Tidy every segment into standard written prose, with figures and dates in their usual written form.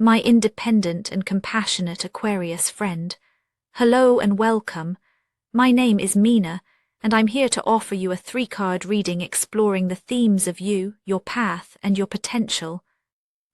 my independent and compassionate Aquarius friend. Hello and welcome. My name is Mina, and I'm here to offer you a 3-card reading exploring the themes of you, your path, and your potential.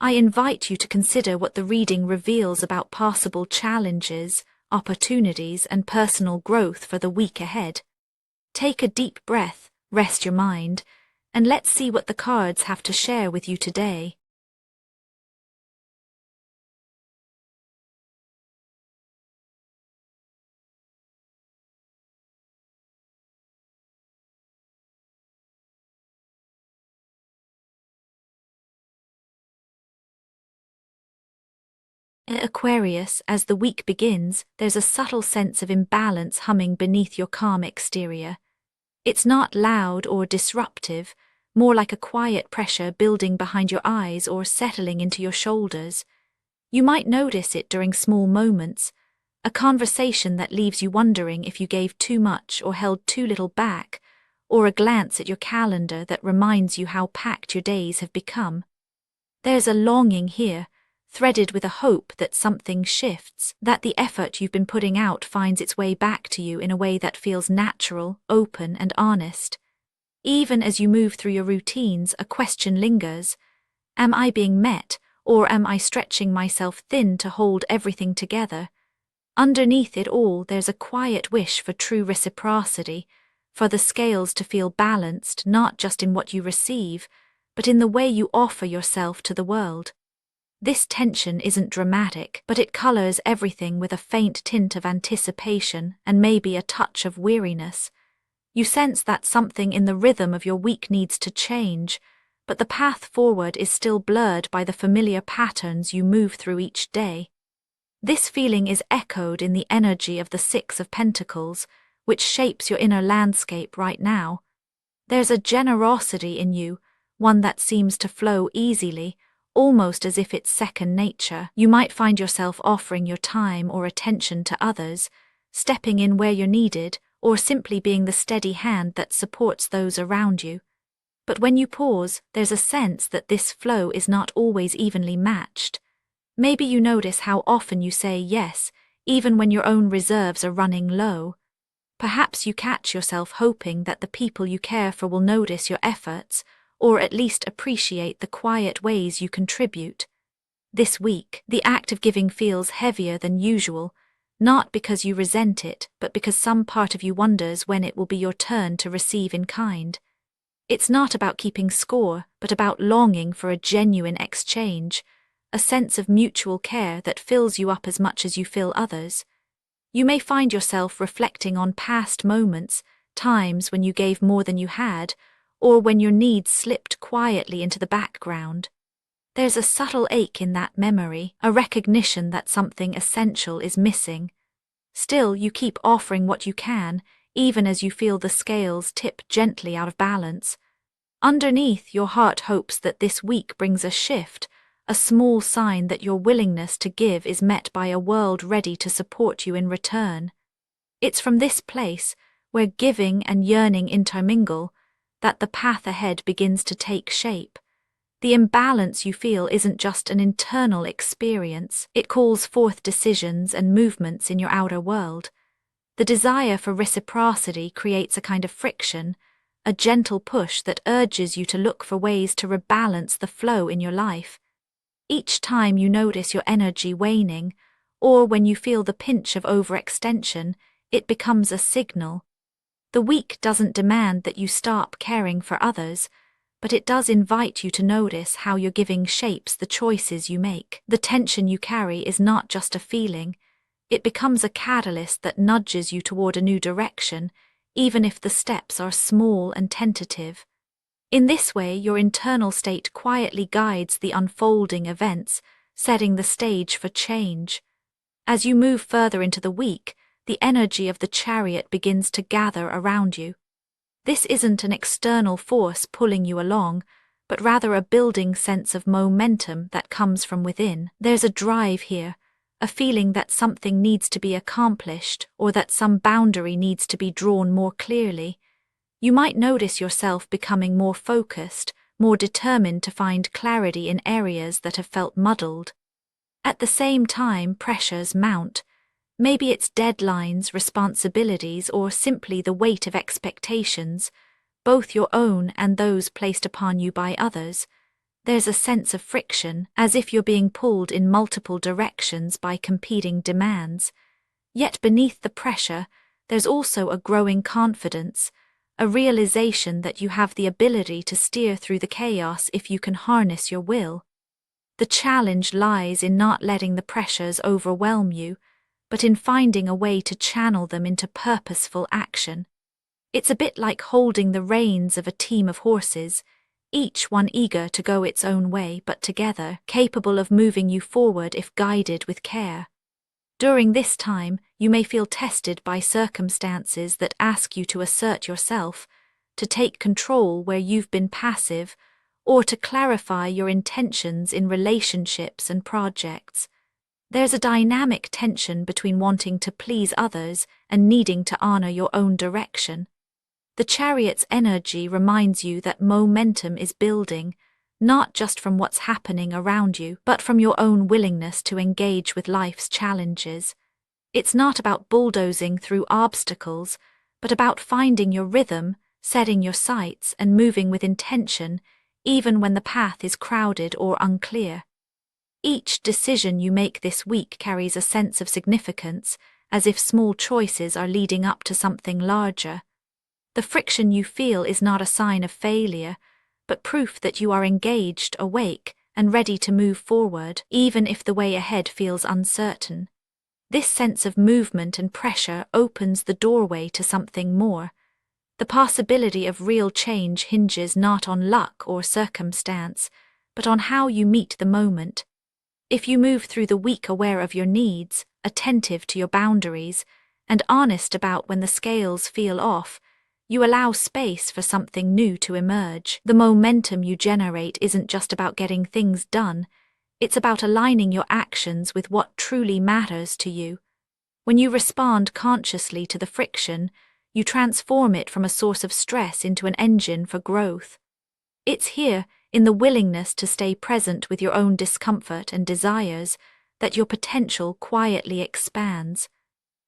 I invite you to consider what the reading reveals about possible challenges, opportunities, and personal growth for the week ahead. Take a deep breath, rest your mind, and let's see what the cards have to share with you today. Aquarius, as the week begins, there's a subtle sense of imbalance humming beneath your calm exterior. It's not loud or disruptive, more like a quiet pressure building behind your eyes or settling into your shoulders. You might notice it during small moments, a conversation that leaves you wondering if you gave too much or held too little back, or a glance at your calendar that reminds you how packed your days have become. There's a longing here, threaded with a hope that something shifts, that the effort you've been putting out finds its way back to you in a way that feels natural, open, and honest. Even as you move through your routines, a question lingers. Am I being met, or am I stretching myself thin to hold everything together? Underneath it all, there's a quiet wish for true reciprocity, for the scales to feel balanced not just in what you receive, but in the way you offer yourself to the world. This tension isn't dramatic, but it colors everything with a faint tint of anticipation and maybe a touch of weariness. You sense that something in the rhythm of your week needs to change, but the path forward is still blurred by the familiar patterns you move through each day. This feeling is echoed in the energy of the 6 of Pentacles, which shapes your inner landscape right now. There's a generosity in you, one that seems to flow easily, almost as if it's second nature. You might find yourself offering your time or attention to others, stepping in where you're needed, or simply being the steady hand that supports those around you. But when you pause, there's a sense that this flow is not always evenly matched. Maybe you notice how often you say yes, even when your own reserves are running low. Perhaps you catch yourself hoping that the people you care for will notice your efforts, or at least appreciate the quiet ways you contribute. This week, the act of giving feels heavier than usual, not because you resent it, but because some part of you wonders when it will be your turn to receive in kind. It's not about keeping score, but about longing for a genuine exchange, a sense of mutual care that fills you up as much as you fill others. You may find yourself reflecting on past moments, times when you gave more than you had, or when your needs slipped quietly into the background. There's a subtle ache in that memory, a recognition that something essential is missing. Still, you keep offering what you can, even as you feel the scales tip gently out of balance. Underneath, your heart hopes that this week brings a shift, a small sign that your willingness to give is met by a world ready to support you in return. It's from this place, where giving and yearning intermingle, that the path ahead begins to take shape. The imbalance you feel isn't just an internal experience, it calls forth decisions and movements in your outer world. The desire for reciprocity creates a kind of friction, a gentle push that urges you to look for ways to rebalance the flow in your life. Each time you notice your energy waning, or when you feel the pinch of overextension, it becomes a signal. The week doesn't demand that you stop caring for others, but it does invite you to notice how your giving shapes the choices you make. The tension you carry is not just a feeling, it becomes a catalyst that nudges you toward a new direction, even if the steps are small and tentative. In this way, your internal state quietly guides the unfolding events, setting the stage for change. As you move further into the week, the energy of the chariot begins to gather around you. This isn't an external force pulling you along, but rather a building sense of momentum that comes from within. There's a drive here, a feeling that something needs to be accomplished or that some boundary needs to be drawn more clearly. You might notice yourself becoming more focused, more determined to find clarity in areas that have felt muddled. At the same time, pressures mount. Maybe it's deadlines, responsibilities, or simply the weight of expectations, both your own and those placed upon you by others. There's a sense of friction, as if you're being pulled in multiple directions by competing demands. Yet beneath the pressure, there's also a growing confidence, a realization that you have the ability to steer through the chaos if you can harness your will. The challenge lies in not letting the pressures overwhelm you, but in finding a way to channel them into purposeful action. It's a bit like holding the reins of a team of horses, each one eager to go its own way but together, capable of moving you forward if guided with care. During this time, you may feel tested by circumstances that ask you to assert yourself, to take control where you've been passive, or to clarify your intentions in relationships and projects. There's a dynamic tension between wanting to please others and needing to honor your own direction. The Chariot's energy reminds you that momentum is building, not just from what's happening around you, but from your own willingness to engage with life's challenges. It's not about bulldozing through obstacles, but about finding your rhythm, setting your sights, and moving with intention, even when the path is crowded or unclear. Each decision you make this week carries a sense of significance, as if small choices are leading up to something larger. The friction you feel is not a sign of failure, but proof that you are engaged, awake, and ready to move forward, even if the way ahead feels uncertain. This sense of movement and pressure opens the doorway to something more. The possibility of real change hinges not on luck or circumstance, but on how you meet the moment. If you move through the week aware of your needs, attentive to your boundaries, and honest about when the scales feel off, you allow space for something new to emerge. The momentum you generate isn't just about getting things done, it's about aligning your actions with what truly matters to you. When you respond consciously to the friction, you transform it from a source of stress into an engine for growth. It's here, in the willingness to stay present with your own discomfort and desires, that your potential quietly expands.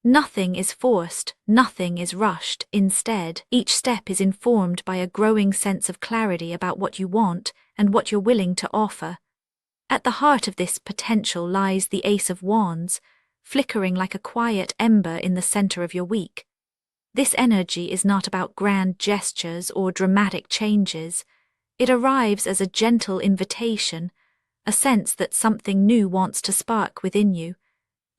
Nothing is forced, nothing is rushed. Instead, each step is informed by a growing sense of clarity about what you want and what you're willing to offer. At the heart of this potential lies the Ace of Wands, flickering like a quiet ember in the center of your week. This energy is not about grand gestures or dramatic changes. It arrives as a gentle invitation, a sense that something new wants to spark within you.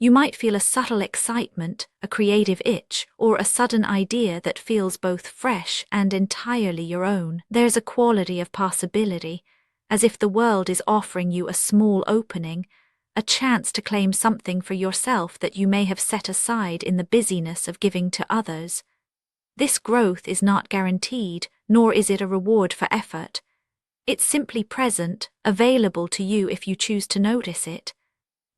You might feel a subtle excitement, a creative itch, or a sudden idea that feels both fresh and entirely your own. There's a quality of possibility, as if the world is offering you a small opening, a chance to claim something for yourself that you may have set aside in the busyness of giving to others. This growth is not guaranteed, nor is it a reward for effort. It's simply present, available to you if you choose to notice it.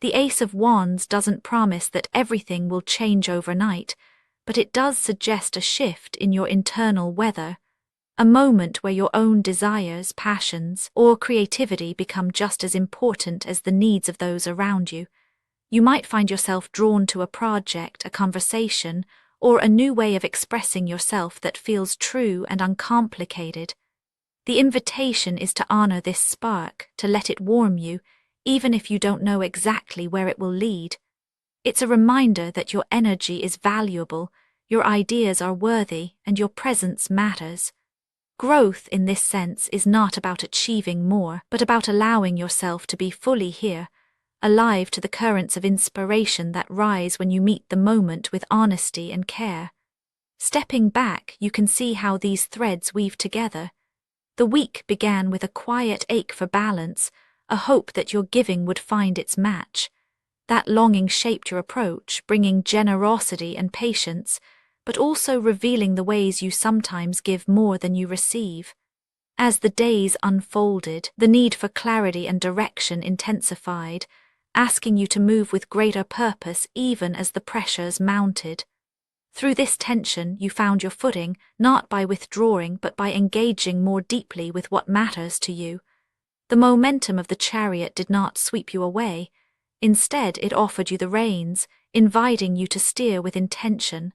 The Ace of Wands doesn't promise that everything will change overnight, but it does suggest a shift in your internal weather, a moment where your own desires, passions, or creativity become just as important as the needs of those around you. You might find yourself drawn to a project, a conversation, or a new way of expressing yourself that feels true and uncomplicated. The invitation is to honor this spark, to let it warm you, even if you don't know exactly where it will lead. It's a reminder that your energy is valuable, your ideas are worthy, and your presence matters. Growth in this sense is not about achieving more, but about allowing yourself to be fully here, alive to the currents of inspiration that rise when you meet the moment with honesty and care. Stepping back, you can see how these threads weave together. The week began with a quiet ache for balance, a hope that your giving would find its match. That longing shaped your approach, bringing generosity and patience, but also revealing the ways you sometimes give more than you receive. As the days unfolded, the need for clarity and direction intensified, asking you to move with greater purpose even as the pressures mounted. Through this tension, you found your footing, not by withdrawing but by engaging more deeply with what matters to you. The momentum of the Chariot did not sweep you away. Instead, it offered you the reins, inviting you to steer with intention.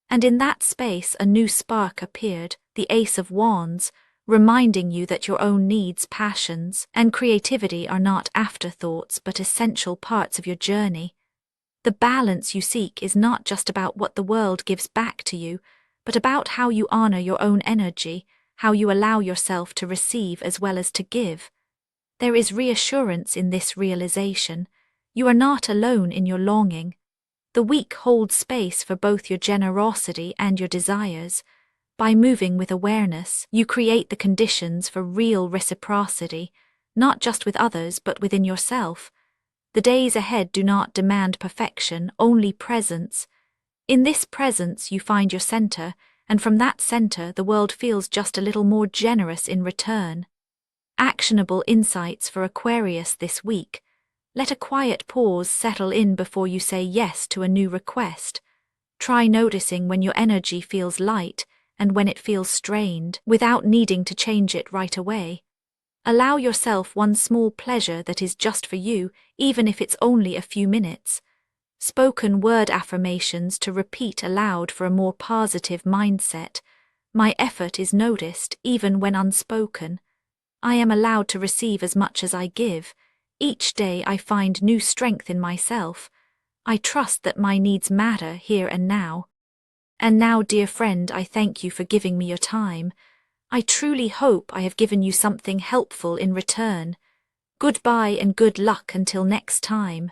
And in that space a new spark appeared, the Ace of Wands, reminding you that your own needs, passions, and creativity are not afterthoughts but essential parts of your journey. The balance you seek is not just about what the world gives back to you, but about how you honor your own energy, how you allow yourself to receive as well as to give. There is reassurance in this realization. You are not alone in your longing. The week holds space for both your generosity and your desires. By moving with awareness, you create the conditions for real reciprocity, not just with others but within yourself. The days ahead do not demand perfection, only presence. In this presence you find your center, and from that center the world feels just a little more generous in return. Actionable insights for Aquarius this week. Let a quiet pause settle in before you say yes to a new request. Try noticing when your energy feels light and when it feels strained, without needing to change it right away. Allow yourself one small pleasure that is just for you, even if it's only a few minutes. Spoken word affirmations to repeat aloud for a more positive mindset. My effort is noticed, even when unspoken. I am allowed to receive as much as I give. Each day I find new strength in myself. I trust that my needs matter here and now. And now, dear friend, I thank you for giving me your time. I truly hope I have given you something helpful in return. Goodbye and good luck until next time.